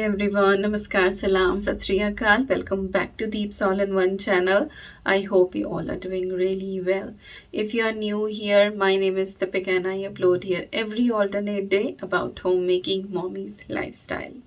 everyone, Namaskar, Salam, Sat Sri Akal. Welcome back to Deep All in One channel. I hope you all are doing really well. If you are new here, my name is Deepika and I upload here every alternate day about homemaking mommy's lifestyle.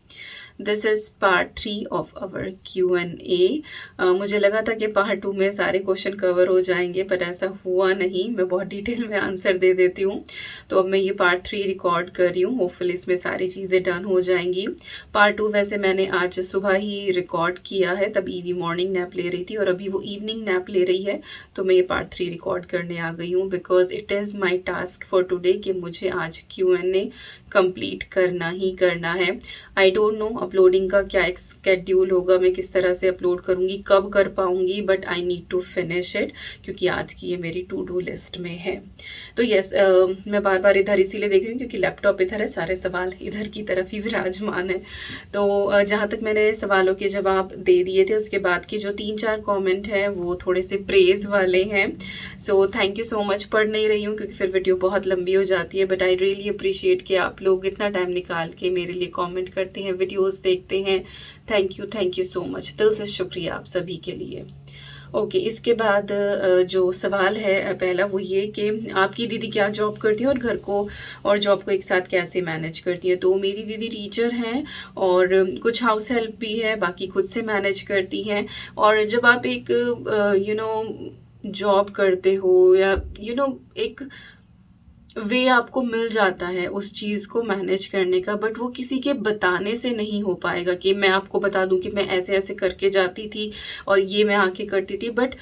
This is part 3 of our Q&A। मुझे लगा था कि part 2 में सारे question cover हो जाएंगे, पर ऐसा हुआ नहीं। मैं बहुत डिटेल में आंसर दे देती हूँ, तो अब मैं ये पार्ट 3 रिकॉर्ड कर रही हूँ। होपफुल इसमें सारी चीज़ें डन हो जाएंगी। पार्ट 2 वैसे मैंने आज सुबह ही रिकॉर्ड किया है, तब ईवी मॉर्निंग नैप ले रही थी और अभी वो इवनिंग नैप ले रही है, तो मैं ये पार्ट 3 रिकॉर्ड करने आ गई हूँ because it is my task for today कि मुझे आज Q&A कंप्लीट करना ही करना है। आई डोंट नो अपलोडिंग का क्या एक स्केड्यूल होगा, मैं किस तरह से अपलोड करूँगी, कब कर पाऊँगी, but I need to finish it क्योंकि आज की ये मेरी टू डू लिस्ट में है। तो यस, मैं बार बार इधर इसीलिए देख रही हूँ क्योंकि लैपटॉप इधर है, सारे सवाल इधर की तरफ ही विराजमान है। तो जहाँ तक मैंने सवालों के जवाब दे दिए थे, उसके बाद के जो 3-4 कॉमेंट हैं वो थोड़े से प्रेज वाले हैं। So thank you so much. पढ़ नहीं रही हूँ क्योंकि फिर वीडियो बहुत लंबी हो जाती है, बट आई रियली अप्रिशिएट कि आप लोग इतना टाइम निकाल के मेरे लिए कमेंट करते हैं, वीडियोस देखते हैं। थैंक यू सो मच, दिल से शुक्रिया आप सभी के लिए। ओके, इसके बाद जो सवाल है पहला वो ये कि आपकी दीदी क्या जॉब करती है और घर को और जॉब को एक साथ कैसे मैनेज करती है। तो मेरी दीदी टीचर हैं और कुछ हाउस हेल्प भी है, बाकी खुद से मैनेज करती हैं। और जब आप एक जॉब करते हो या एक वे आपको मिल जाता है उस चीज़ को मैनेज करने का, बट वो किसी के बताने से नहीं हो पाएगा कि मैं आपको बता दूं कि मैं ऐसे ऐसे करके जाती थी और ये मैं आके करती थी। But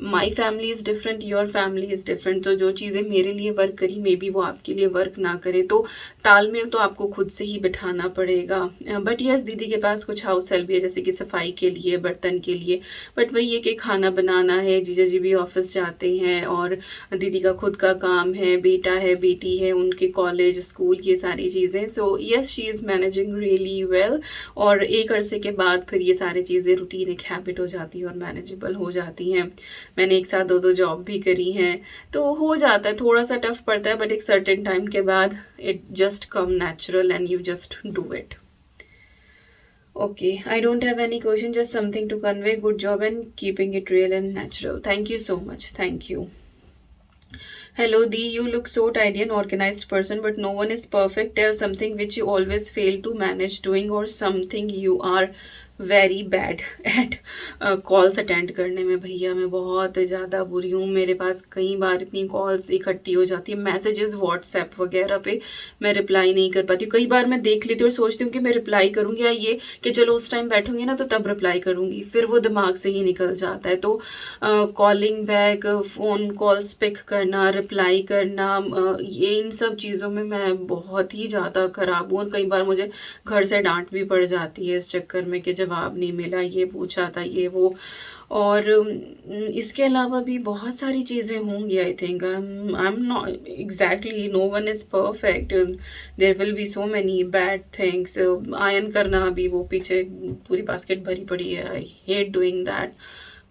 my family is different, your family is different. तो जो चीज़ें मेरे लिए वर्क करी मे बी वो आपके लिए वर्क ना करे, तो तालमेल तो आपको खुद से ही बिठाना पड़ेगा। बट यस, दीदी के पास कुछ हाउस हेल्प भी है, जैसे कि सफाई के लिए, बर्तन के लिए। बट वही है कि खाना बनाना है, जीजा जी भी ऑफिस जाते हैं और दीदी का खुद का काम है, बेटा है, बेटी है, उनके कॉलेज स्कूल की सारी चीज़ें। So yes, she is managing really well. और एक अरसे के बाद फिर ये सारी चीज़ें रूटीन एक हैबिट हो जाती है और मैनेजेबल हो जाती हैं। मैंने एक साथ 2 जॉब भी करी हैं, तो हो जाता है, थोड़ा सा टफ पड़ता है, बट एक सर्टेन टाइम के बाद it just come natural and you just do it. Okay, I don't have any question, just something to convey. Good job and keeping it real and natural. Thank you so much. Thank you. Hello, Dee. You look so tidy and organized person, but no one is perfect. Tell something which you always fail to manage doing or something you are very bad at. Calls attend करने में भैया मैं बहुत ज़्यादा बुरी हूँ। मेरे पास कई बार इतनी कॉल्स इकट्ठी हो जाती है, मैसेजेस व्हाट्सएप वगैरह पे मैं रिप्लाई नहीं कर पाती हूँ। कई बार मैं देख लेती हूँ और सोचती हूँ कि मैं रिप्लाई करूँगी या ये कि चलो उस टाइम बैठूंगी ना तो तब रिप्लाई करूँगी, फिर वो दिमाग से ही निकल जाता है। तो calling back, phone calls pick करना, रिप्लाई करना, ये इन सब चीज़ों में मैं बहुत ही ज़्यादा ख़राब हूँ। और कई बार मुझे घर से डांट भी पड़ जाती है इस चक्कर में कि जवाब नहीं मिला, ये पूछा था, ये वो। और इसके अलावा भी बहुत सारी चीज़ें होंगी। I think I am not exactly, no one is perfect, there will be so many bad things. Iron करना भी वो पीछे पूरी बास्केट भरी पड़ी है, I hate doing that,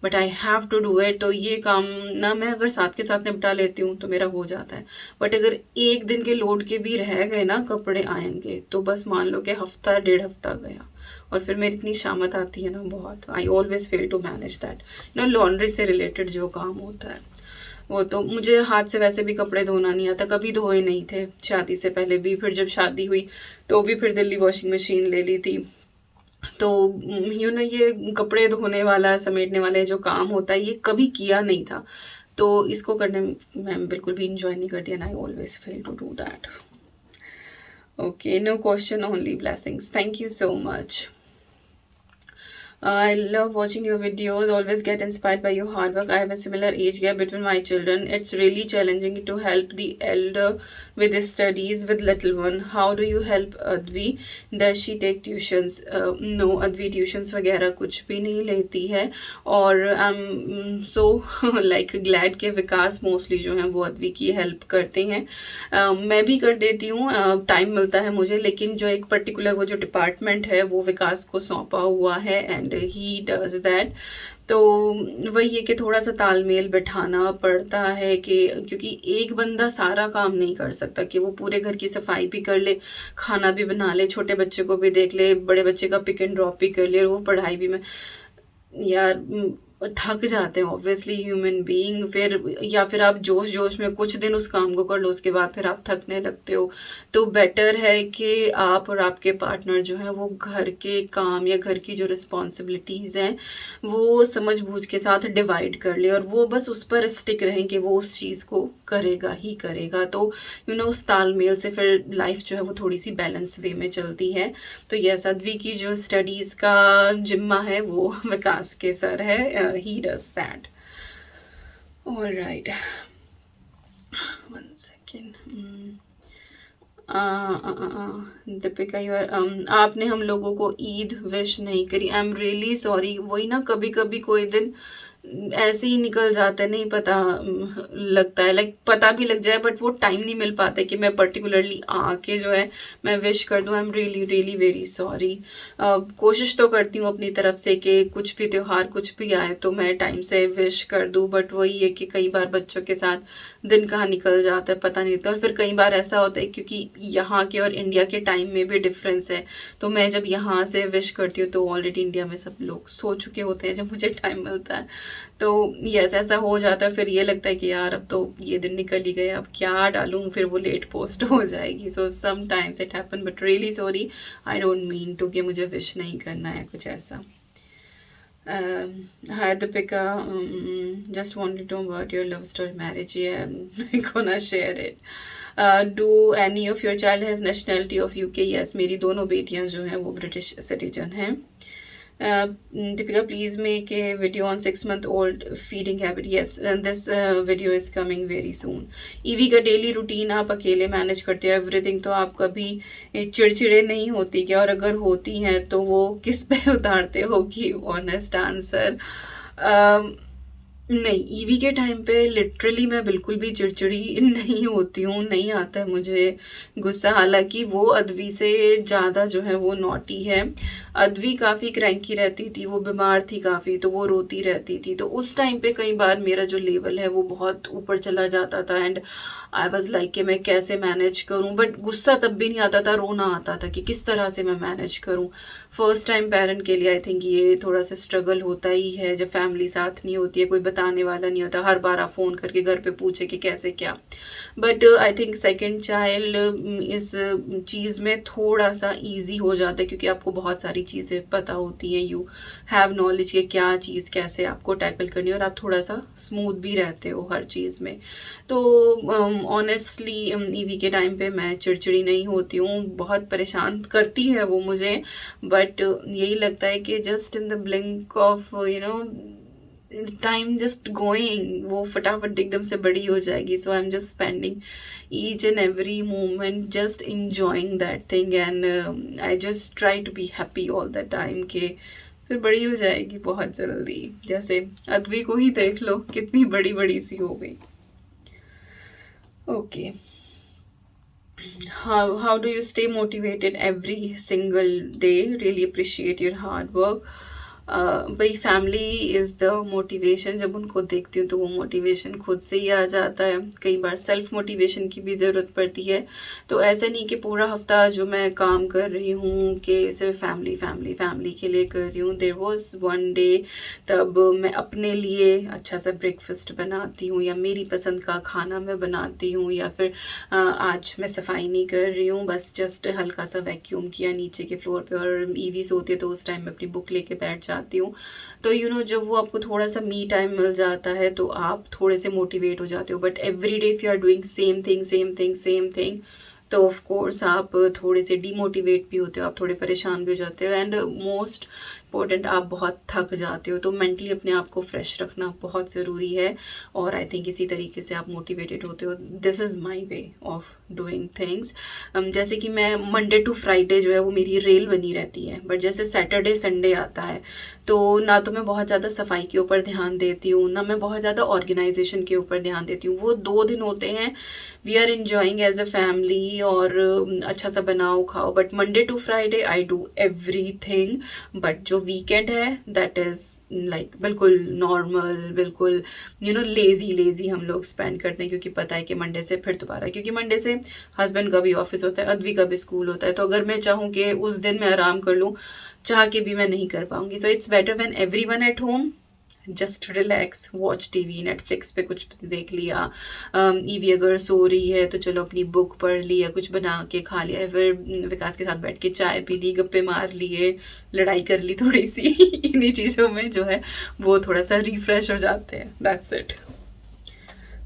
but I have to do it. तो ये काम ना मैं अगर साथ के साथ निपटा लेती हूँ तो मेरा हो जाता है, बट अगर एक दिन के लोड के भी रह गए ना कपड़े आएंगे तो बस मान लो कि हफ्ता 1.5 हफ्ता गया और फिर मेरी इतनी शामत आती है ना बहुत। I always fail to manage that. Laundry से रिलेटेड जो काम होता है वो तो मुझे हाथ से वैसे भी कपड़े धोना नहीं आता, कभी धोए नहीं थे शादी से पहले भी। फिर जब शादी हुई तो भी फिर दिल्ली वॉशिंग मशीन ले ली थी। तो ये कपड़े धोने वाला, समेटने वाला जो काम होता है, ये कभी किया नहीं था, तो इसको करने में मैं बिल्कुल भी इंजॉय नहीं करती and I always fail to do that. Okay, no question, only blessings. Thank you so much. I love watching your videos, always get inspired by your hard work. I have a similar age gap between my children. It's really challenging to help the elder with his studies with little one. How do you help Advi? Does she take tuitions? No, Advi tuitions वगैरह कुछ भी नहीं लेती है। और I'm so like glad कि विकास mostly जो हैं वो अद्वी की हेल्प करते हैं। मैं भी कर देती हूँ, टाइम मिलता है मुझे, लेकिन जो एक पर्टिकुलर वो जो डिपार्टमेंट है वो विकास को सौंपा हुआ है एंड ही डज दैट। तो वही है कि थोड़ा सा तालमेल बिठाना पड़ता है कि क्योंकि एक बंदा सारा काम नहीं कर सकता कि वो पूरे घर की सफाई भी कर ले, खाना भी बना ले, छोटे बच्चे को भी देख ले, बड़े बच्चे का पिक एंड ड्रॉप भी कर ले, और वो पढ़ाई भी में यार थक जाते हैं ऑब्वियसली ह्यूमन बीइंग। फिर या फिर आप जोश जोश में कुछ दिन उस काम को कर लो, उसके बाद फिर आप थकने लगते हो। तो बेटर है कि आप और आपके पार्टनर जो है वो घर के काम या घर की जो रिस्पॉन्सिबिलिटीज़ हैं वो समझ बूझ के साथ डिवाइड कर ले, और वो बस उस पर स्टिक रहें कि वो उस चीज़ को करेगा ही करेगा। तो उस तालमेल से फिर लाइफ जो है वो थोड़ी सी बैलेंस वे में चलती है। तो ये साध्वी की जो स्टडीज़ का जिम्मा है वो विकास के सर है, he does that. All right. One second. Deepika आपने हम लोगों को ईद विश नहीं करी। I am really sorry. वही ना, कभी कभी कोई दिन ऐसे ही निकल जाता है, नहीं पता लगता है, लाइक पता भी लग जाए बट वो टाइम नहीं मिल पाता कि मैं पर्टिकुलरली आके जो है मैं विश कर दूं। I am really really very sorry. कोशिश तो करती हूँ अपनी तरफ से कि कुछ भी त्यौहार कुछ भी आए तो मैं टाइम से विश कर दूं, बट वही है कि कई बार बच्चों के साथ दिन कहाँ निकल जाता है पता नहीं। तो और फिर कई बार ऐसा होता है क्योंकि यहाँ के और इंडिया के टाइम में भी डिफरेंस है, तो मैं जब यहाँ से विश करती हूँ तो ऑलरेडी इंडिया में सब लोग सो चुके होते हैं जब मुझे टाइम मिलता है। तो यस, ऐसा हो जाता है। फिर ये लगता है कि यार अब तो ये दिन निकल ही गए, अब क्या डालूं, फिर वो लेट पोस्ट हो जाएगी। So some times it happen, but really sorry, I don't mean to कि मुझे विश नहीं करना है कुछ ऐसा। Hi Deepika, just wanted to know about your love story marriage. Yeah, I'm gonna share it. Do any of your child has nationality of UK? Yes, मेरी दोनों बेटियां जो हैं वो ब्रिटिश सिटीजन हैं। Deepika, please make a video on 6-month-old feeding habit. Yes, and this video is coming very soon. EV का daily routine आप अकेले मैनेज करते हो एवरीथिंग, तो आप कभी चिड़चिड़े नहीं होती क्या? और अगर होती हैं तो वो किस पे उतारते हो? कि ऑनेस्ट आंसर नहीं, ईवी के टाइम पे लिटरली मैं बिल्कुल भी चिड़चिड़ी नहीं होती हूँ, नहीं आता है मुझे गुस्सा। हालांकि वो अद्वी से ज़्यादा जो है वो नॉटी है। अद्वी काफ़ी क्रैंकी रहती थी, वो बीमार थी काफ़ी, तो वो रोती रहती थी। तो उस टाइम पे कई बार मेरा जो लेवल है वो बहुत ऊपर चला जाता था, एंड आई वाज लाइक कि मैं कैसे मैनेज करूँ। बट गुस्सा तब भी नहीं आता था, रोना आता था कि किस तरह से मैं मैनेज करूँ। फर्स्ट टाइम पेरेंट के लिए आई थिंक ये थोड़ा सा स्ट्रगल होता ही है, जब फैमिली साथ नहीं होती है, कोई बताने वाला नहीं होता, हर बार आप फ़ोन करके घर पे पूछे कि कैसे क्या। But I think second child इस चीज़ में थोड़ा सा इजी हो जाता है, क्योंकि आपको बहुत सारी चीज़ें पता होती हैं, यू हैव नॉलेज कि क्या चीज़ कैसे आपको टैकल करनी है, और आप थोड़ा सा स्मूथ भी रहते हो हर चीज़ में। तो ऑनेस्टली ईवी के टाइम पे मैं चिड़चिड़ी नहीं होती हूँ, बहुत परेशान करती है वो मुझे, बट यही लगता है कि just in the blink of time just going, वो फटाफट एकदम से बड़ी हो जाएगी। So I am just spending each and every moment just enjoying that thing, and I just try to be happy all the time के फिर बड़ी हो जाएगी बहुत जल्दी। जैसे अद्वी को ही देख लो, कितनी बड़ी बड़ी सी हो गई। Okay, how do you stay motivated every single day? Really appreciate your hard work. भाई फैमिली इज़ द मोटिवेशन। जब उनको देखती हूँ तो वो मोटिवेशन खुद से ही आ जाता है। कई बार सेल्फ मोटिवेशन की भी ज़रूरत पड़ती है। तो ऐसा नहीं कि पूरा हफ्ता जो मैं काम कर रही हूँ कि सिर्फ फैमिली फैमिली फैमिली के लिए कर रही हूँ। देयर वॉज वन डे तब मैं अपने लिए अच्छा सा ब्रेकफास्ट बनाती हूँ, या मेरी पसंद का खाना मैं बनाती हूँ, या फिर आज मैं सफाई नहीं कर रही हूँ, बस जस्ट हल्का सा वैक्यूम किया नीचे के फ्लोर पे, और ईवीज होती है तो उस टाइम में अपनी बुक लेके बैठ जाती हूँ। तो जब वो आपको थोड़ा सा मी टाइम मिल जाता है तो आप थोड़े से मोटिवेट हो जाते हो। But every day if you are doing same thing तो ऑफ कोर्स आप थोड़े से डीमोटिवेट भी होते हो, आप थोड़े परेशान भी हो जाते हो, एंड मोस्ट इम्पोर्टेंट आप बहुत थक जाते हो। तो मेंटली अपने आप को फ्रेश रखना बहुत ज़रूरी है, और आई थिंक इसी तरीके से आप मोटिवेटेड होते हो। This is my way of doing things. जैसे कि मैं मंडे टू फ्राइडे जो है वो मेरी रेल बनी रहती है, बट जैसे सैटरडे संडे आता है तो ना तो मैं बहुत ज़्यादा सफाई के ऊपर ध्यान देती हूँ, ना मैं बहुत ज़्यादा ऑर्गेनाइजेशन के ऊपर ध्यान देती हूँ। वो 2 दिन होते हैं we are enjoying as a family, और अच्छा सा बनाओ खाओ। But Monday to Friday I do everything, but जो वीकेंड है दैट इज़ लाइक बिल्कुल नॉर्मल, बिल्कुल लेजी हम लोग स्पेंड करते हैं, क्योंकि पता है कि मंडे से फिर दोबारा, क्योंकि मंडे से हस्बैंड का भी ऑफिस होता है, अद्वी का भी स्कूल होता है, तो अगर मैं चाहूँ कि उस दिन मैं आराम कर लूँ, चाह के भी मैं नहीं कर पाऊंगी. So it's better when everyone at home, just relax, watch TV, Netflix पे कुछ देख लिया, ईवी अगर सो रही है तो चलो अपनी बुक पढ़ ली या कुछ बना के खा लिया, फिर विकास के साथ बैठ के चाय पी ली, गप्पे मार लिए, लड़ाई कर ली थोड़ी सी. इन्हीं चीज़ों में जो है वो थोड़ा सा रिफ्रेश हो जाते हैं. That's it.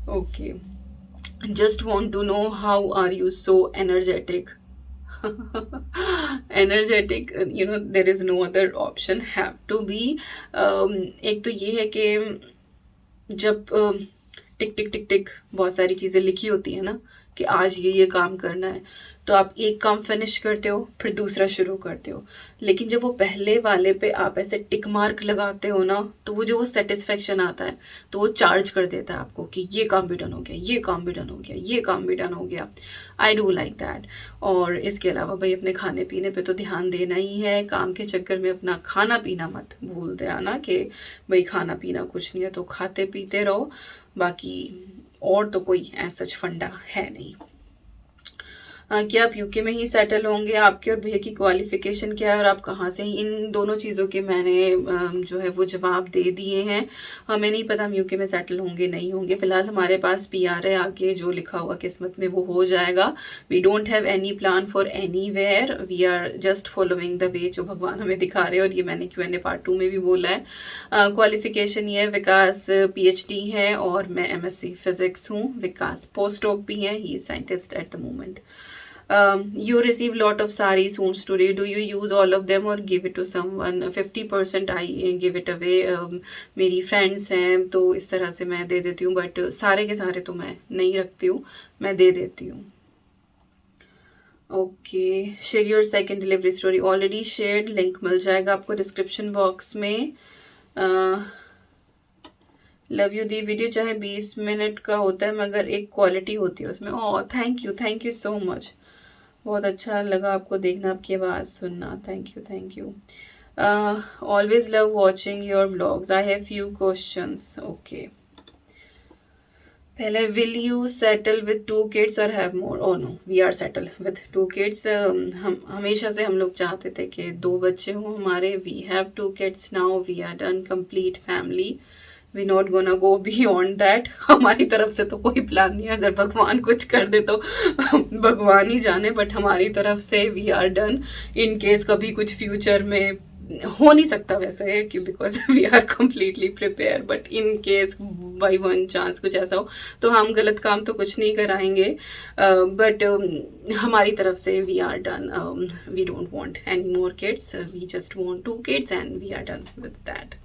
Okay, just want to know how are you so energetic. Energetic, there is no other option, have to be. एक तो ये है कि जब टिक टिक टिक टिक बहुत सारी चीज़ें लिखी होती है ना कि आज ये काम करना है, तो आप एक काम फिनिश करते हो फिर दूसरा शुरू करते हो. लेकिन जब वो पहले वाले पे आप ऐसे टिक मार्क लगाते हो ना, तो वो जो वो सेटिस्फेक्शन आता है, तो वो चार्ज कर देता है आपको कि ये काम भी डन हो गया, ये काम भी डन हो गया, ये काम भी डन हो गया. I do like that. और इसके अलावा भाई अपने खाने पीने पे तो ध्यान देना ही है. काम के चक्कर में अपना खाना पीना मत भूल देना कि भाई खाना पीना कुछ नहीं है, तो खाते पीते रहो. बाकी और तो कोई ऐसा सच फंडा है नहीं. क्या आप यूके में ही सेटल होंगे? आपके और भैया की क्वालिफिकेशन क्या है और आप कहाँ से हैं? इन दोनों चीज़ों के मैंने जो है वो जवाब दे दिए हैं. हमें नहीं पता हम यूके में सेटल होंगे नहीं होंगे. फिलहाल हमारे पास पीआर है, आगे जो लिखा हुआ किस्मत में वो हो जाएगा. We don't have any plan for anywhere, we are just following the way जो भगवान हमें दिखा रहे हैं. और ये मैंने Q&A पार्ट 2 में भी बोला है. क्वालिफिकेशन ये है, विकास PhD है और मैं MSc फिजिक्स हूँ. विकास पोस्ट डॉक भी है, he is scientist at the moment. You receive lot of sari suits today. Do you use all of them or give it to someone? 50% I give it away. मेरी friends हैं तो इस तरह से मैं दे देती हूँ, बट सारे के सारे तो मैं नहीं रखती हूँ, मैं दे देती हूँ. Okay, share your second delivery story. Already shared, link मिल जाएगा आपको डिस्क्रिप्शन बॉक्स में. लव यू दी. वीडियो चाहे 20 मिनट का होता है मगर एक क्वालिटी होती है उसमें. Oh thank you so much. बहुत अच्छा लगा आपको देखना, आपकी आवाज़ सुनना. Thank you. Always love watching your vlogs. I have few questions. Okay, पहले, will you settle with 2 kids और have more? Oh no, we are settle with 2 kids. हम हमेशा से हम लोग चाहते थे कि 2 बच्चे हों हमारे. We have 2 kids now. We are done complete family. We not gonna go beyond that. हमारी तरफ से तो कोई प्लान नहीं है. अगर भगवान कुछ कर दे तो भगवान ही जाने, बट हमारी तरफ से we are done. In case कभी कुछ फ्यूचर में हो नहीं सकता वैसे, कि because we are completely prepare, but in case by one chance कुछ ऐसा हो तो हम गलत काम तो कुछ नहीं कराएंगे. बट हमारी तरफ से we are done. We don't want any more kids. We just want 2 kids and we are done with that.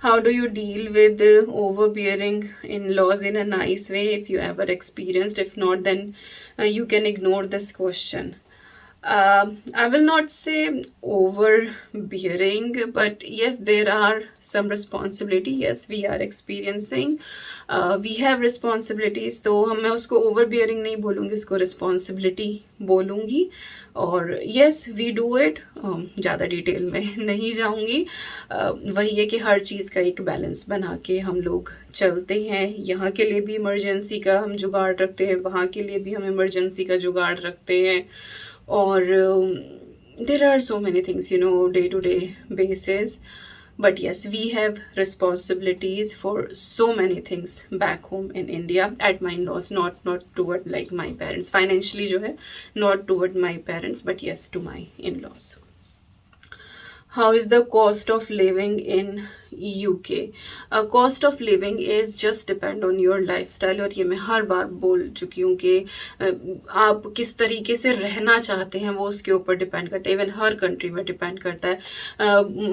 How do you deal with overbearing in-laws in a nice way, if you ever experienced? If not, then you can ignore this question. I will not say overbearing, but yes, there are some responsibility. Yes, we are experiencing. We have responsibilities. तो मैं उसको overbearing नहीं बोलूँगी, उसको responsibility बोलूँगी. और yes, we do it. ज़्यादा detail में नहीं जाऊँगी. वही है कि हर चीज़ का एक बैलेंस बना के हम लोग चलते हैं. यहाँ के लिए भी इमरजेंसी का हम जुगाड़ रखते हैं, वहाँ के लिए भी हम इमरजेंसी का जुगाड़ रखते हैं. और there are so many things, day to day basis. But yes, we have responsibilities for so many things back home in India at my in-laws, not toward like my parents financially जो है, not toward my parents, but yes, to my in-laws. How is the cost of living in UK? Cost of living is just depend on your lifestyle. और ये मैं हर बार बोल चुकी हूँ कि आप किस तरीके से रहना चाहते हैं वो उसके ऊपर डिपेंड करता है. इवन हर कंट्री में डिपेंड करता है.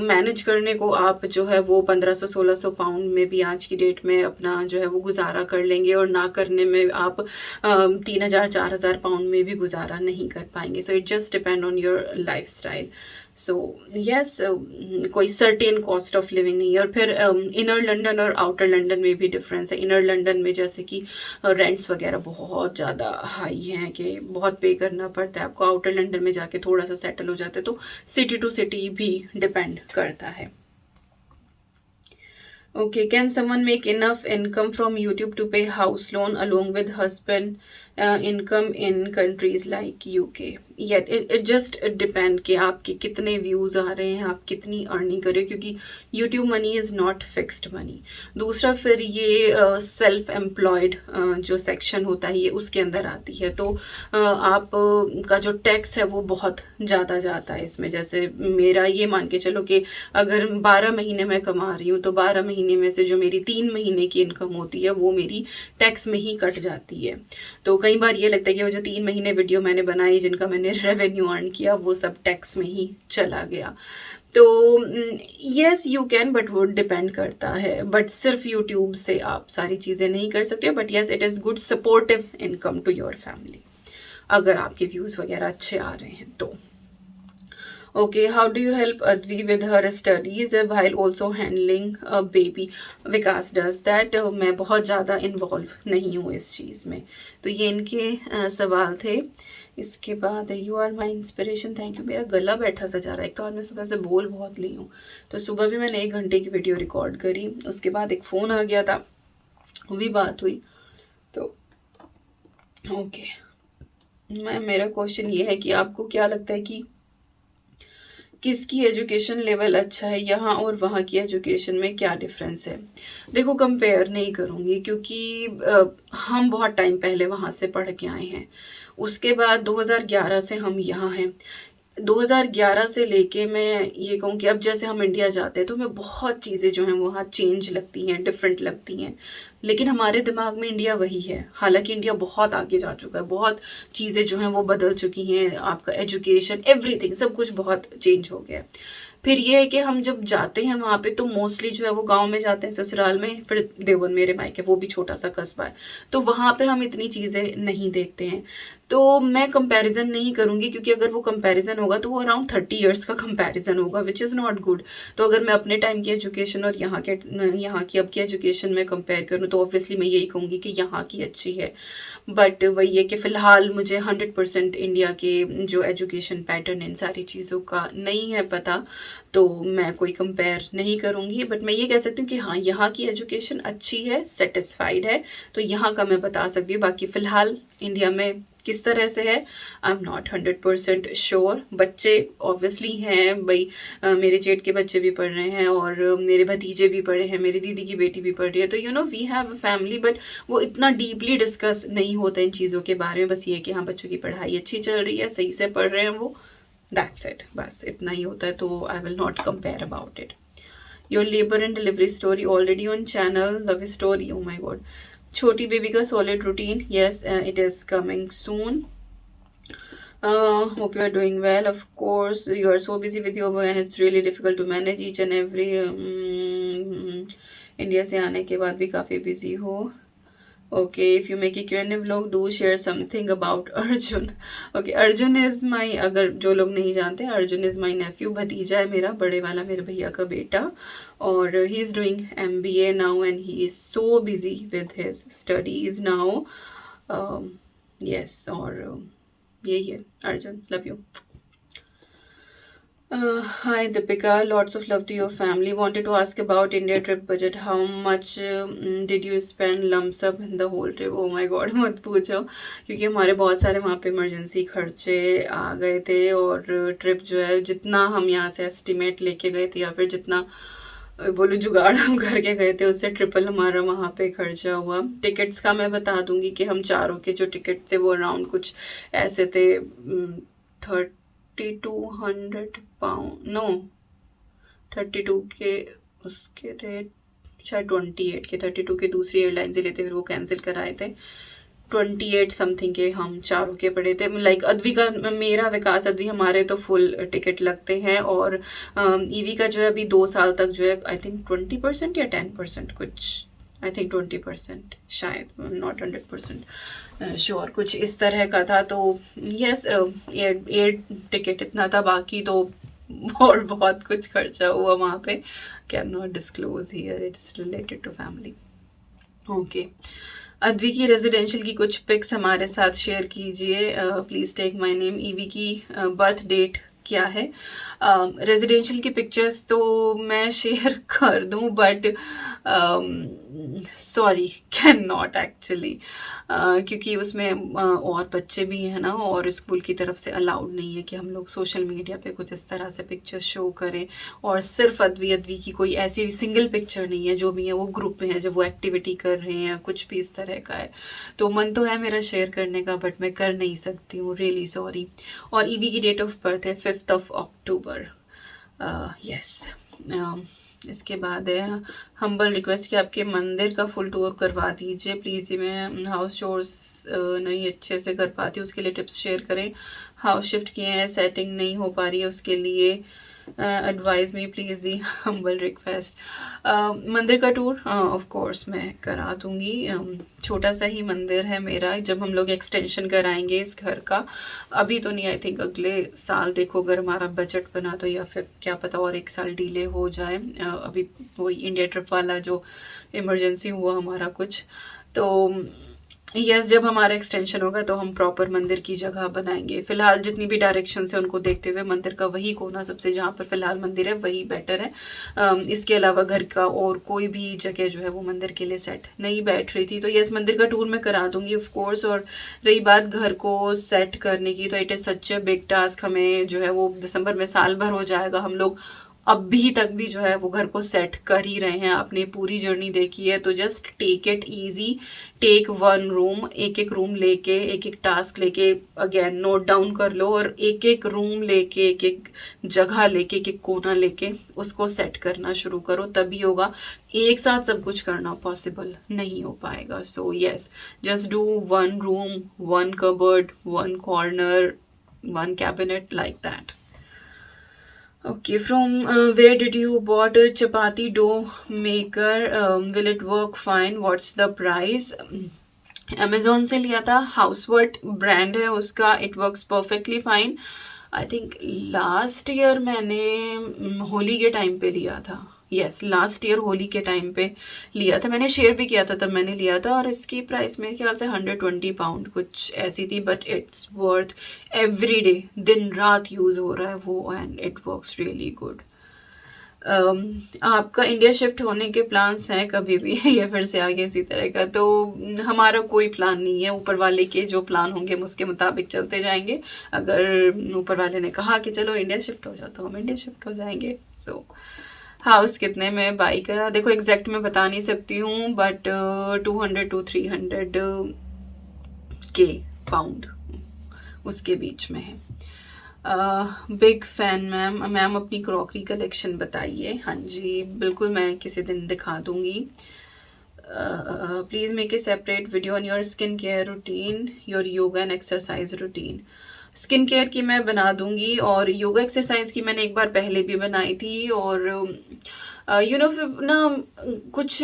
मैनेज करने को आप जो है वो 1500-1600 पाउंड में भी आज की डेट में अपना जो है वो गुजारा कर लेंगे, और ना करने में आप 3000-4000 पाउंड में भी गुजारा नहीं कर पाएंगे. So it just depend on your life style. So yes, कोई सर्टेन कॉस्ट ऑफ लिविंग नहीं है। और फिर इनर लंदन और आउटर लंदन में भी डिफरेंस है। इनर लंदन में जैसे कि रेंट्स वगैरह बहुत ज़्यादा हाई हैं कि बहुत पे करना पड़ता है आपको। आउटर लंदन में जाके थोड़ा सा सेटल हो जाते हैं, तो सिटी टू सिटी भी डिपेंड करता है। Okay, can someone make enough income from YouTube to pay house loan along with husband income in countries like UK? Yet it just depend कि आपके कितने views आ रहे हैं, आप कितनी earning कर रहे हो, क्योंकि YouTube money is not fixed money. दूसरा फिर ये self employed जो section होता है ये उसके अंदर आती है, तो आप का जो टैक्स है वो बहुत ज़्यादा जाता है इसमें। जैसे मेरा ये मान के चलो कि अगर 12 महीने मैं कमा रही हूँ, तो 12 महीने में से जो मेरी 3 महीने की इनकम होती है वो मेरी टैक्स में ही कट जाती है। तो कई बार ये लगता है कि वो जो 3 महीने वीडियो मैंने बनाई, जिनका मैंने रेवेन्यू अर्न किया, वो सब टैक्स में ही चला गया। तो यस यू कैन, बट वो डिपेंड करता है। बट सिर्फ यूट्यूब से आप सारी चीज़ें नहीं कर सकते, but yes it is good supportive income to your family अगर आपके व्यूज़ वगैरह अच्छे आ रहे हैं तो। Okay, how do you help Advi with her studies while also handling a baby? Vikas does that. मैं बहुत ज़्यादा इन्वॉल्व नहीं हूँ इस चीज़ में। तो ये इनके सवाल थे। इसके बाद you are my inspiration, thank you. मेरा गला बैठा सा जा रहा है, एक तो आज मैं सुबह से बोल बहुत ली हूँ। तो सुबह भी मैंने 1 घंटे की वीडियो रिकॉर्ड करी, उसके बाद एक फ़ोन आ गया था, वो भी बात हुई। तो ओके, मेरा क्वेश्चन ये है कि आपको क्या लगता है कि किसकी एजुकेशन लेवल अच्छा है, यहाँ और वहाँ की एजुकेशन में क्या डिफरेंस है? देखो, कंपेयर नहीं करूँगी क्योंकि हम बहुत टाइम पहले वहाँ से पढ़ के आए हैं। उसके बाद 2011 से हम यहाँ हैं। 2011 से लेके मैं ये कहूँ कि अब जैसे हम इंडिया जाते हैं तो हमें बहुत चीज़ें जो हैं वहाँ चेंज लगती हैं, डिफरेंट लगती हैं, लेकिन हमारे दिमाग में इंडिया वही है। हालांकि इंडिया बहुत आगे जा चुका है, बहुत चीज़ें जो हैं वो बदल चुकी हैं, आपका एजुकेशन, एवरीथिंग, सब कुछ बहुत चेंज हो गया है। फिर ये है कि हम जब जाते हैं वहाँ पे तो मोस्टली जो है वो गांव में जाते हैं, ससुराल में, फिर देवन मेरे मायके, वो भी छोटा सा कस्बा है, तो वहाँ पे हम इतनी चीज़ें नहीं देखते हैं। तो मैं कंपैरिजन नहीं करूँगी, क्योंकि अगर वो कंपैरिजन होगा तो वो अराउंड 30 इयर्स का कंपैरिजन होगा, विच इज़ नॉट गुड। तो अगर मैं अपने टाइम की एजुकेशन और यहाँ की अब की एजुकेशन में कंपेयर करूँ तो ऑब्वियसली मैं यही कहूँगी कि यहाँ की अच्छी है। बट वही है कि फ़िलहाल मुझे 100% इंडिया के जो एजुकेशन पैटर्न इन सारी चीज़ों का नहीं है पता, तो मैं कोई कंपेयर नहीं करूँगी। बट मैं ये कह सकती हूँ कि हाँ, यहाँ की एजुकेशन अच्छी है, सेटिस्फाइड है, तो यहाँ का मैं बता सकती हूँ। बाकी फ़िलहाल इंडिया में किस तरह से है, आई एम नॉट 100% श्योर। बच्चे ऑब्वियसली हैं भाई, मेरे जेठ के बच्चे भी पढ़ रहे हैं और मेरे भतीजे भी पढ़े हैं, मेरी दीदी की बेटी भी पढ़ रही है, तो you know we have a family, but वो इतना डीपली डिस्कस नहीं होता इन चीज़ों के बारे में। बस ये कि हाँ, बच्चों की पढ़ाई अच्छी चल रही है, सही से पढ़ रहे हैं वो, दैट्स इट, बस इतना ही होता है। तो I will not compare about it. Your labour and delivery story already on channel, love story, oh my god. छोटी बेबी का solid routine, yes it is coming soon. Hope you are doing well. Of course, you are so busy with your work and it's really difficult to manage each and every. India से आने के बाद भी काफ़ी busy हो। Okay, if you make a Q&A vlog, do share something about Arjun. Okay, Arjun is my, अगर जो लोग नहीं जानते, Arjun is my nephew, भतीजा है मेरा, बड़े वाला मेरे भैया का बेटा, और he is doing MBA now and he is so busy with his studies now. Yes, और यही है Arjun, love you. Hi Deepika, lots of love to your family. Wanted to ask about India trip budget. How much did you spend lump sum in the whole trip? Oh my god, मत पूछो, क्योंकि हमारे बहुत सारे वहाँ पे emergency खर्चे आ गए थे, और ट्रिप जो है जितना हम यहाँ से एस्टिमेट लेके गए थे या फिर जितना बोलो जुगाड़ हम करके गए थे, उससे ट्रिपल हमारा वहाँ पे खर्चा हुआ। टिकट्स का मैं बता दूंगी कि हम चारों के जो टिकट थे वो अराउंड कुछ ऐसे थे, 3200 पाउंड, नो 32 के उसके थे, शायद 28 के, 32 के दूसरी एयरलाइन से लेते, फिर वो कैंसिल कराए थे। 28 समथिंग के हम चारों के पड़े थे। लाइक अद्वी का, मेरा, विकास, अद्वी, हमारे तो फुल टिकट लगते हैं, और ईवी का जो है अभी 2 साल तक जो है आई थिंक 20% या 10% कुछ, आई थिंक 20% शायद, नॉट 100% श्योर, कुछ इस तरह का था। तो यस, एयर टिकट इतना था, बाकी तो और बहुत कुछ खर्चा हुआ वहाँ पे, can not disclose here, it's related to family. Okay, Advi की रेजिडेंशियल की कुछ पिक्स हमारे साथ शेयर कीजिए, प्लीज़ टेक माय नेम। ईवी की बर्थ डेट क्या है? रेजिडेंशियल की पिक्चर्स तो मैं शेयर कर दूं, but sorry, can not actually, क्योंकि उसमें और बच्चे भी हैं ना, और स्कूल की तरफ से अलाउड नहीं है कि हम लोग सोशल मीडिया पे कुछ इस तरह से पिक्चर्स शो करें। और सिर्फ अद्वी अद्वी की कोई ऐसी सिंगल पिक्चर नहीं है, जो भी है वो ग्रुप में है, जब वो एक्टिविटी कर रहे हैं कुछ भी इस तरह का है। तो मन तो है मेरा शेयर करने का, बट मैं कर नहीं सकती हूँ, रियली सॉरी। और ईवी की डेट ऑफ बर्थ है 5 अक्टूबर। यस। इसके बाद है हम्बल रिक्वेस्ट कि आपके मंदिर का फुल टूर करवा दीजिए प्लीज़। ये मैं हाउस चोर्स नहीं अच्छे से कर पाती हूँ, उसके लिए टिप्स शेयर करें। हाउस शिफ्ट किए हैं, सेटिंग नहीं हो पा रही है, उसके लिए advice me please the humble request. मंदिर का टूर ऑफ कोर्स मैं करा दूंगी। छोटा सा ही मंदिर है मेरा, जब हम लोग एक्सटेंशन कराएंगे इस घर का, अभी तो नहीं, आई थिंक अगले साल देखो अगर हमारा बजट बना तो, या फिर क्या पता और एक साल डिले हो जाए। अभी वही इंडिया ट्रिप वाला जो इमरजेंसी हुआ हमारा कुछ, तो यस जब हमारा एक्सटेंशन होगा तो हम प्रॉपर मंदिर की जगह बनाएंगे। फिलहाल जितनी भी डायरेक्शन से उनको देखते हुए मंदिर का वही कोना सबसे जहाँ पर फिलहाल मंदिर है वही बेटर है। इसके अलावा घर का और कोई भी जगह जो है वो मंदिर के लिए सेट नहीं बैठ रही थी। तो यस मंदिर का टूर मैं करा दूंगी ऑफ कोर्स। और रही बात घर को सेट करने की, तो it is such a big task. हमें जो है वो दिसंबर में साल भर हो जाएगा, हम लोग अभी तक भी जो है वो घर को सेट कर ही रहे हैं। आपने पूरी जर्नी देखी है, तो just take it easy, take one room, एक एक रूम लेके, एक एक टास्क लेके, अगेन नोट डाउन कर लो, और एक एक रूम लेके, एक एक जगह लेके, एक एक कोना लेके उसको सेट करना शुरू करो, तभी होगा। एक साथ सब कुछ करना पॉसिबल नहीं हो पाएगा। So yes, just do one room, one cupboard, one corner, one cabinet, like that. Okay, from where did you bought a chapati dough maker? Will it work fine? What's the price? Amazon से लिया था, हाउसवर्ट brand है उसका, it works perfectly fine. I think last year मैंने होली के time पे लिया था। यस, लास्ट ईयर होली के टाइम पे लिया था, मैंने शेयर भी किया था तब मैंने लिया था, और इसकी प्राइस मेरे ख्याल से 120 पाउंड कुछ ऐसी थी। But it's worth every day, दिन रात यूज़ हो रहा है वो, and it works really good. आपका इंडिया शिफ्ट होने के प्लान्स हैं कभी भी या फिर से आगे इसी तरह का? तो हमारा कोई प्लान नहीं है, ऊपर वाले के जो प्लान होंगे हम उसके मुताबिक चलते जाएंगे। अगर ऊपर वाले ने कहा कि चलो इंडिया शिफ्ट हो जाओ तो हम इंडिया शिफ्ट हो जाएंगे। सो हाउस कितने में बाई करा? देखो एग्जैक्ट मैं बता नहीं सकती हूँ, बट 200 to 300 के पाउंड उसके बीच में है। Big fan ma'am. मैम अपनी क्रॉकरी कलेक्शन बताइए। हाँ जी बिल्कुल, मैं किसी दिन दिखा दूंगी। Please make a separate video on your skin care routine, your yoga and exercise routine. Skin care की मैं बना दूंगी, और योगा एक्सरसाइज की मैंने एक बार पहले भी बनाई थी। और यू नो फिर ना कुछ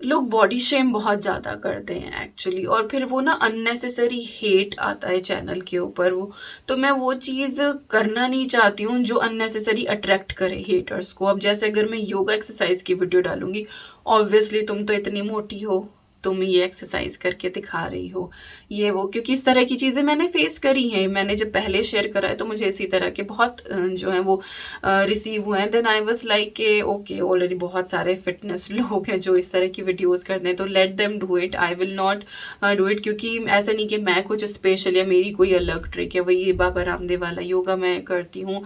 लोग बॉडी शेम बहुत ज़्यादा करते हैं एक्चुअली, और फिर वो ना अननेसेसरी हेट आता है चैनल के ऊपर वो, तो मैं वो चीज़ करना नहीं चाहती हूँ जो अननेसेसरी अट्रैक्ट करे हेटर्स को। अब जैसे अगर मैं योगा एक्सरसाइज की वीडियो डालूंगी, ऑब्वियसली तुम तो इतनी मोटी हो, तुम ये एक्सरसाइज करके दिखा रही हो, ये वो, क्योंकि इस तरह की चीज़ें मैंने फेस करी हैं। मैंने जब पहले शेयर करा है तो मुझे इसी तरह के बहुत जो है वो रिसीव हुए हैं। देन आई वाज लाइक के ओके, ऑलरेडी बहुत सारे फिटनेस लोग हैं जो इस तरह की वीडियोस करते हैं, तो let them do it, I will not do it. क्योंकि ऐसा नहीं कि मैं कुछ स्पेशल या मेरी कोई अलग ट्रिक है, वही बाबा रामदेव वाला योगा मैं करती हूँ।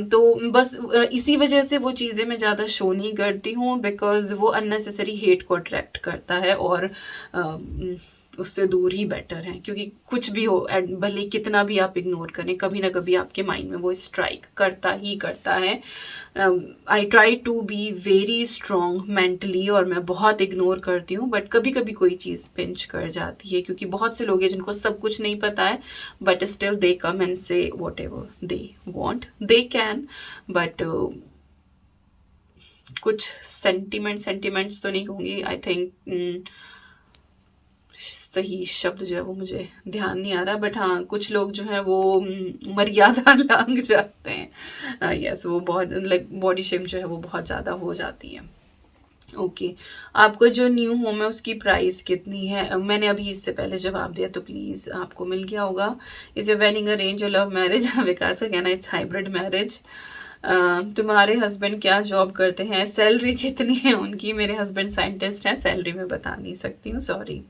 तो बस इसी वजह से वो चीज़ें मैं ज़्यादा शो नहीं करती हूँ, बिकॉज वो अननेसेसरी हेट को अट्रैक्ट करता है, और उससे दूर ही बेटर है। क्योंकि कुछ भी हो, भले कितना भी आप इग्नोर करें, कभी ना कभी आपके माइंड में वो स्ट्राइक करता ही करता है। I try to be very strong mentally, और मैं बहुत इग्नोर करती हूँ, बट कभी कभी कोई चीज़ पिंच कर जाती है, क्योंकि बहुत से लोग हैं जिनको सब कुछ नहीं पता है, but still they come and say whatever they want, they can. But कुछ सेंटिमेंट्स तो नहीं कहूँगी, आई थिंक सही शब्द जो है वो मुझे ध्यान नहीं आ रहा, बट हाँ कुछ लोग जो है वो मर्यादा लांघ जाते हैं। यस, वो बहुत लाइक बॉडी शेम जो है वो बहुत ज़्यादा हो जाती है। ओके, आपको जो न्यू होम है उसकी प्राइस कितनी है? मैंने अभी इससे पहले जवाब दिया तो प्लीज़ आपको मिल गया होगा। इज योर वेडिंग अरेंज और लव मैरिज? विकास का कहना इट्स हाइब्रिड मैरिज। तुम्हारे हस्बैंड क्या जॉब करते हैं? सैलरी कितनी है उनकी? मेरे हस्बैंड साइंटिस्ट हैं, सैलरी में बता नहीं सकती हूँ, sorry.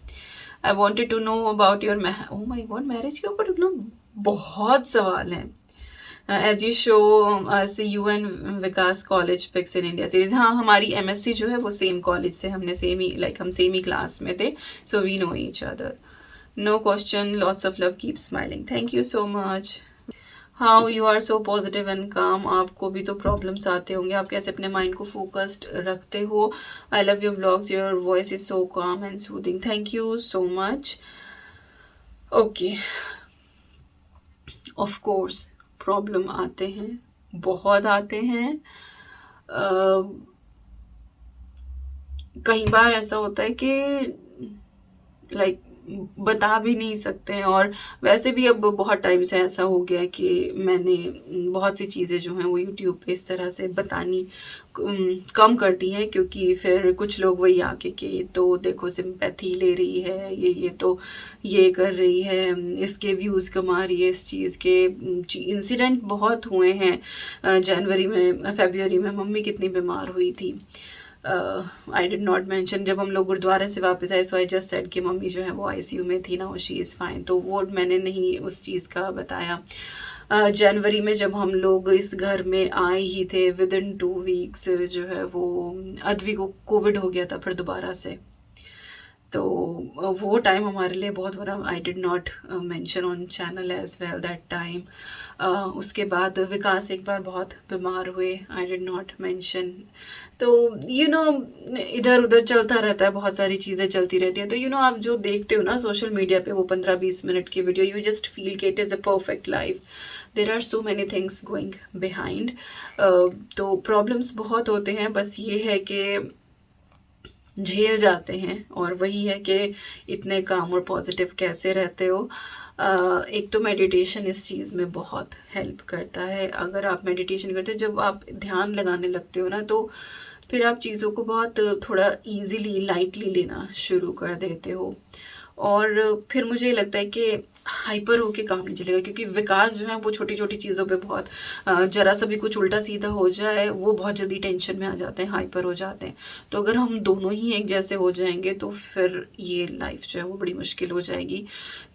I wanted to know about your oh my god, marriage के ऊपर लोग बहुत सवाल हैं। As you show see you and Vikas college pics in India series. हाँ, हमारी एमएससी जो है वो सेम कॉलेज से, हमने सेम ही लाइक हम सेम ही क्लास में थे, so we know each other. No question, lots of love, keep smiling, thank you so much. How you are so positive and calm. आपको भी तो प्रॉब्लम्स आते होंगे, आप कैसे अपने माइंड को फोकस्ड रखते हो? I love your vlogs, your voice is so calm and soothing, thank you so much. Okay, of course problem आते हैं, बहुत आते हैं। कई बार ऐसा होता है कि लाइक बता भी नहीं सकते हैं, और वैसे भी अब बहुत टाइम से ऐसा हो गया है कि मैंने बहुत सी चीज़ें जो हैं वो यूट्यूब पे इस तरह से बतानी कम कर दी हैं, क्योंकि फिर कुछ लोग वही आके कि तो देखो सिंपैथी ले रही है, ये तो ये कर रही है, इसके व्यूज़ कमा रही है इस चीज़ के। इंसिडेंट बहुत हुए हैं। जनवरी में, फरवरी में मम्मी कितनी बीमार हुई थी। आई डिड नॉट मेंशन, जब हम लोग गुरुद्वारे से वापस आए, सो आई जस्ट सेड कि मम्मी जो है वो आईसीयू में थी ना, शी इज़ फाइन, तो वो मैंने नहीं उस चीज़ का बताया। जनवरी में जब हम लोग इस घर में आए ही थे, विद इन 2 वीक्स जो है वो अद्वी को कोविड हो गया था फिर दोबारा से, तो वो टाइम हमारे लिए बहुत बड़ा, I did not mention on channel as well that time. उसके बाद विकास एक बार बहुत बीमार हुए, आई डिड नॉट मेंशन। तो यू नो इधर उधर चलता रहता है, बहुत सारी चीज़ें चलती रहती हैं। तो यू नो आप जो देखते हो ना सोशल मीडिया पे वो 15-20 मिनट की वीडियो, यू जस्ट फील कि it is a perfect life, there are so many things going behind. तो प्रॉब्लम्स बहुत होते हैं, बस ये है कि झेल जाते हैं, और वही है कि इतने काम और पॉजिटिव कैसे रहते हो। एक तो मेडिटेशन इस चीज़ में बहुत हेल्प करता है। अगर आप मेडिटेशन करते हो, जब आप ध्यान लगाने लगते हो ना, तो फिर आप चीज़ों को बहुत थोड़ा इजीली लाइटली लेना शुरू कर देते हो, और फिर मुझे लगता है कि हाइपर होके काम नहीं चलेगा, क्योंकि विकास जो है वो छोटी छोटी चीज़ों पे बहुत जरा सा भी कुछ उल्टा सीधा हो जाए वो बहुत जल्दी टेंशन में आ जाते हैं, हाइपर हो जाते हैं। तो अगर हम दोनों ही एक जैसे हो जाएंगे तो फिर ये लाइफ जो है वो बड़ी मुश्किल हो जाएगी।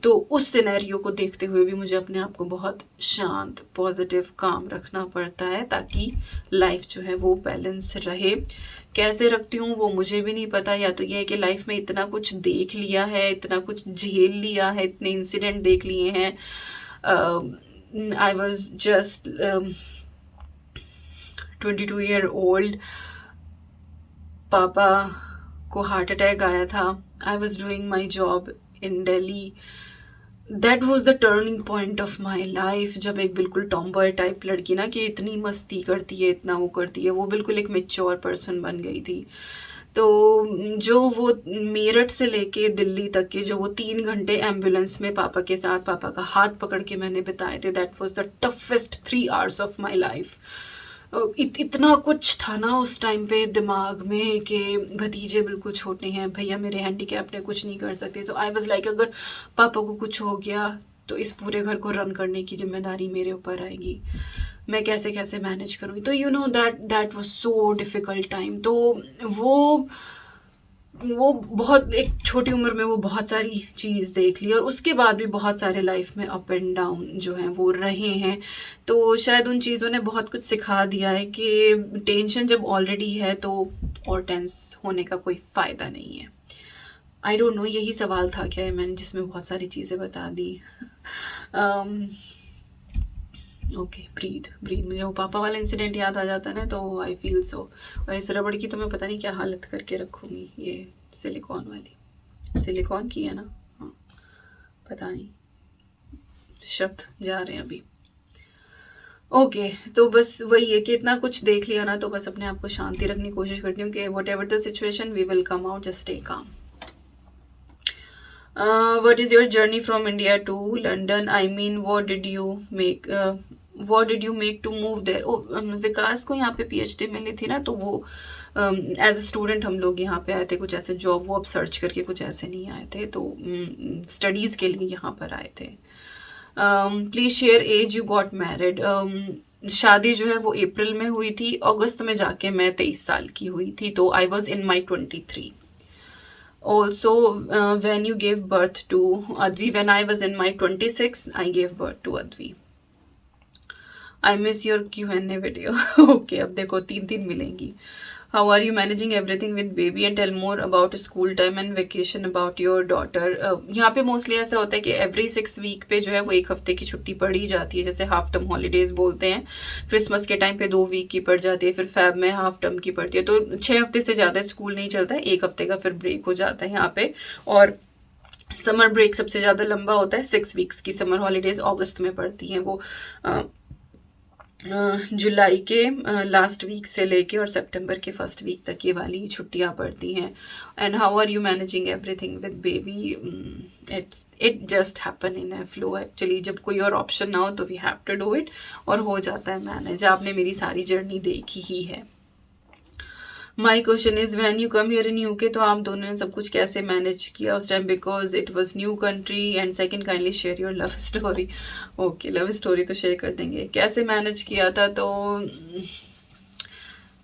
तो उस सिनेरियो को देखते हुए भी मुझे अपने आप को बहुत शांत, पॉजिटिव, काम रखना पड़ता है, ताकि लाइफ जो है वो बैलेंस रहे। कैसे रखती हूँ वो मुझे भी नहीं पता, या तो ये है कि लाइफ में इतना कुछ देख लिया है, इतना कुछ झेल लिया है, इतने इंसिडेंट देख लिए हैं। I was just 22 year old, पापा को हार्ट अटैक आया था, I was doing my job in Delhi. That was the turning point of my life, जब एक बिल्कुल टॉमबॉय टाइप लड़की ना कि इतनी मस्ती करती है, इतना वो करती है, वो बिल्कुल एक मेच्योर पर्सन बन गई थी। तो जो वो मेरठ से लेके दिल्ली तक के जो वो 3 घंटे एम्बुलेंस में पापा के साथ, पापा का हाथ पकड़ के मैंने बिताए थे, that was the toughest 3 hours of my life. इतना कुछ था ना उस टाइम पे दिमाग में कि भतीजे बिल्कुल छोटे हैं, भैया मेरे हैंडीकैप है, कुछ नहीं कर सकते। सो आई वाज लाइक अगर पापा को कुछ हो गया तो इस पूरे घर को रन करने की जिम्मेदारी मेरे ऊपर आएगी, मैं कैसे कैसे मैनेज करूँगी। तो you know that was so difficult time. तो वो बहुत एक छोटी उम्र में वो बहुत सारी चीज़ देख ली, और उसके बाद भी बहुत सारे लाइफ में अप एंड डाउन जो हैं वो रहे हैं। तो शायद उन चीज़ों ने बहुत कुछ सिखा दिया है कि टेंशन जब ऑलरेडी है तो और टेंस होने का कोई फ़ायदा नहीं है। आई डोंट नो यही सवाल था क्या है, मैंने जिसमें बहुत सारी चीज़ें बता दी। Okay, breathe. मुझे वो पापा वाला इंसिडेंट याद आ जाता है ना, तो आई फील सो। और इस रबड़ की तो मैं पता नहीं क्या हालत करके रखूँगी, ये सिलिकॉन वाली, सिलिकॉन की है ना, हाँ पता नहीं, शब्द जा रहे हैं अभी। ओके, तो बस वही है कि इतना कुछ देख लिया ना, तो बस अपने आप को शांति रखने की कोशिश करती हूँ कि whatever the situation we will come out, just stay calm. What is your journey from India to London? I mean, what did you make? What did you make to move there? Oh, विकास को यहाँ पे PhD मिली थी ना, तो वो as a student हम लोग यहाँ पे आए थे, कुछ ऐसे जॉब वॉब सर्च करके कुछ ऐसे नहीं आए थे, तो स्टडीज़ के लिए यहाँ पर आए थे. Please share as you got married. शादी जो है वो अप्रैल में हुई थी, अगस्त में जाके मैं 23 साल की हुई थी, तो I was in my 23. Also, when you gave birth to Advi, when I was in my 26, I gave birth to Advi. I miss your Q&A video. Okay, अब देखो 3 मिलेंगी. How are you managing everything with baby, and tell more about school time and vacation about your daughter. यहाँ पे mostly ऐसा होता है कि every 6 week पे जो है वो 1 हफ्ते की छुट्टी पड़ी जाती है, जैसे हाफ टर्म हॉलीडेज बोलते हैं. क्रिसमस के टाइम पे 2 वीक की पड़ जाती है, फिर फैब में हाफ टर्म की पड़ती है, तो 6 हफ्ते से ज़्यादा स्कूल नहीं चलता है, 1 हफ्ते का फिर ब्रेक हो जाता है यहाँ पे. और समर ब्रेक सबसे ज़्यादा लंबा होता है, 6 वीक्स की समर हॉलीडेज अगस्त में पड़ती हैं, वो जुलाई के लास्ट वीक से लेके और सितंबर के फर्स्ट वीक तक ये वाली छुट्टियां पड़ती हैं. And how are you managing everything with baby? It just happen in a flow. Actually जब कोई और ऑप्शन ना हो तो we have to do it, और हो जाता है मैनेज. आपने मेरी सारी जर्नी देखी ही है. My question is when you come here in UK, तो आप दोनों ने सब कुछ कैसे मैनेज किया उस time, because it was new country. And second, kindly share your love story. Okay, love story तो शेयर कर देंगे. कैसे मैनेज किया था, तो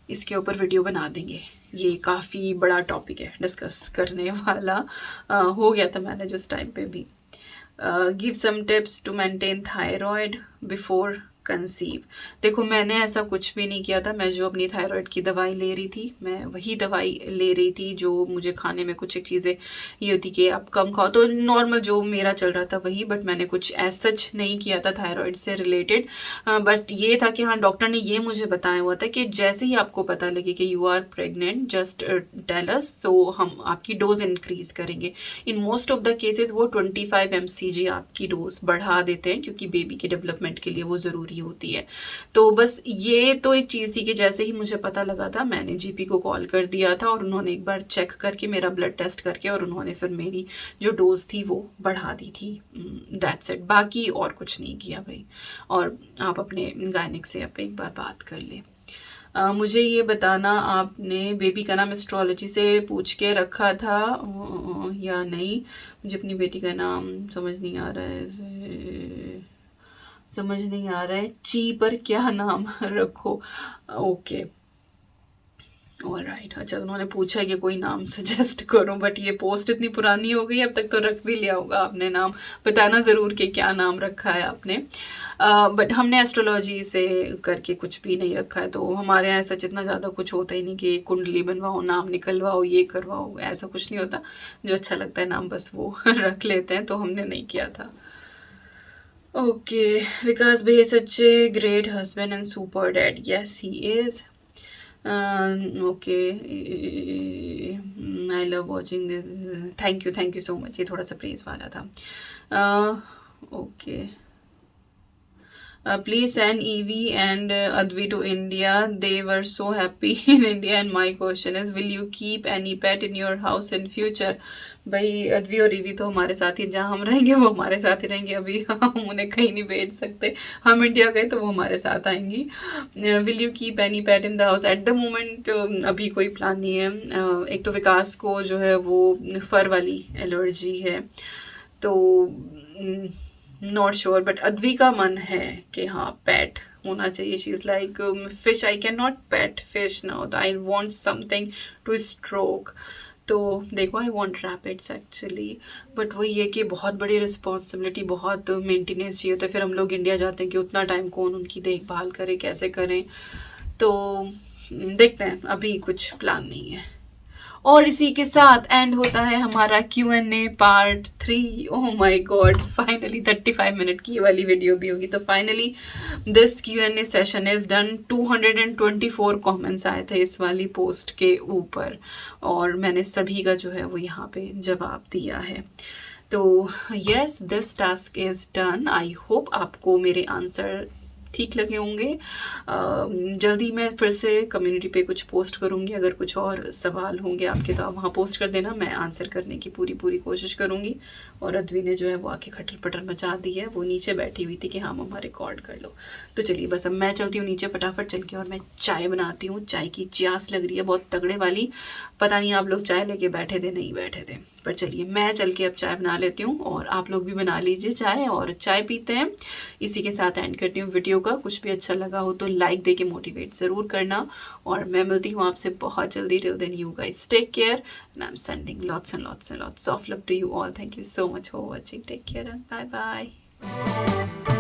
इसके ऊपर वीडियो बना देंगे, ये काफ़ी बड़ा टॉपिक है डिस्कस करने वाला. हो गया था मैनेज उस टाइम पे भी. Give some tips to maintain thyroid before conceive. देखो, मैंने ऐसा कुछ भी नहीं किया था. मैं जो अपनी थायराइड की दवाई ले रही थी, मैं वही दवाई ले रही थी जो मुझे खाने में कुछ एक चीज़ें ये होती कि आप कम खाओ, तो नॉर्मल जो मेरा चल रहा था वही. बट मैंने कुछ एज सच नहीं किया था थायराइड से रिलेटेड. बट ये था कि हाँ, डॉक्टर ने ये मुझे बताया हुआ था कि जैसे ही आपको पता लगे कि you are pregnant, just tell us, तो हम आपकी डोज इंक्रीज करेंगे. In most of the cases वो 25 mcg आपकी डोज बढ़ा देते हैं, क्योंकि बेबी के डेवलपमेंट के लिए वो ज़रूरी होती है. तो बस ये तो एक चीज़ थी कि जैसे ही मुझे पता लगा था, मैंने जीपी को कॉल कर दिया था, और उन्होंने एक बार चेक करके मेरा ब्लड टेस्ट करके, और उन्होंने फिर मेरी जो डोज थी वो बढ़ा दी थी. That's it. बाकी और कुछ नहीं किया भाई. और आप अपने गायनिक से अब एक बार बात कर ले. मुझे ये बताना, आपने बेबी का नाम एस्ट्रोलॉजी से पूछ के रखा था या नहीं? मुझे अपनी बेटी का नाम समझ नहीं आ रहा है. ची पर क्या नाम रखो? Okay, alright. अच्छा, उन्होंने पूछा कि कोई नाम सजेस्ट करो, बट ये पोस्ट इतनी पुरानी हो गई, अब तक तो रख भी लिया होगा आपने नाम. बताना ज़रूर कि क्या नाम रखा है आपने. बट हमने एस्ट्रोलॉजी से करके कुछ भी नहीं रखा है. तो हमारे यहाँ ऐसा जितना ज़्यादा कुछ होता ही नहीं कि कुंडली बनवाओ, नाम निकलवाओ, ये करवाओ, ऐसा कुछ नहीं होता. जो अच्छा लगता है नाम बस वो रख लेते हैं, तो हमने नहीं किया था. Okay, Vikas Bhai is such a great husband and super dad. Yes, he is. Okay, I love watching this. Thank you so much. ये थोड़ा सा praise वाला था. Okay. Please send Evie and Advi to India. They were so happy in India. And my question is, will you keep any pet in your house in future? भाई, अद्वी और EV तो हमारे साथ ही, जहाँ हम रहेंगे वो हमारे साथ ही रहेंगे. अभी हम उन्हें कहीं नहीं भेज सकते. हम इंडिया गए तो वो हमारे साथ आएंगी. Will you keep any pet in the house? At the moment अभी कोई प्लान नहीं है. एक तो विकास को जो है वो फर वाली एलर्जी है, तो नॉट श्योर. बट अद्वी का मन है कि हाँ, पेट होना चाहिए. She is like fish. I can not pet fish now. I want something two stroke. तो देखो, I want rapids actually. But वही है कि बहुत बड़ी रिस्पॉन्सिबिलिटी, बहुत मेंटेनेंस चाहिए होता है. फिर हम लोग इंडिया जाते हैं कि उतना टाइम कौन उनकी देखभाल करे, कैसे करें. तो देखते हैं, अभी कुछ प्लान नहीं है. और इसी के साथ एंड होता है हमारा Q&A part 3. Oh my God, finally 35 minute की ये वाली वीडियो भी होगी. तो finally this Q&A session is done. 224 comments आए थे इस वाली पोस्ट के ऊपर, और मैंने सभी का जो है वो यहाँ पे जवाब दिया है. तो yes, this task is done. I hope आपको मेरे आंसर ठीक लगे होंगे। जल्दी मैं फिर से कम्युनिटी पे कुछ पोस्ट करूँगी, अगर कुछ और सवाल होंगे आपके तो आप वहाँ पोस्ट कर देना, मैं आंसर करने की पूरी कोशिश करूँगी। और अद्वी ने जो है वो आके खटर पटर मचा दी है, वो नीचे बैठी हुई थी कि हाँ मम्मा रिकॉर्ड कर लो। तो चलिए बस अब मैं चलती हूँ नीचे फटाफट चल के और मैं चाय बनाती हूँ। चाय की प्यास लग रही है बहुत तगड़े वाली। पता नहीं आप लोग चाय लेके बैठे थे नहीं बैठे थे, पर चलिए मैं चल के अब चाय बना लेती हूँ और आप लोग भी बना लीजिए चाय और चाय पीते हैं। इसी के साथ एंड करती हूँ वीडियो का। कुछ भी अच्छा लगा हो तो लाइक दे के मोटिवेट ज़रूर करना और मैं मिलती हूँ आपसे बहुत जल्दी। Till then you guys take care and I am sending lots and lots and lots of love to you all. Thank you so much for watching. Take care and bye bye.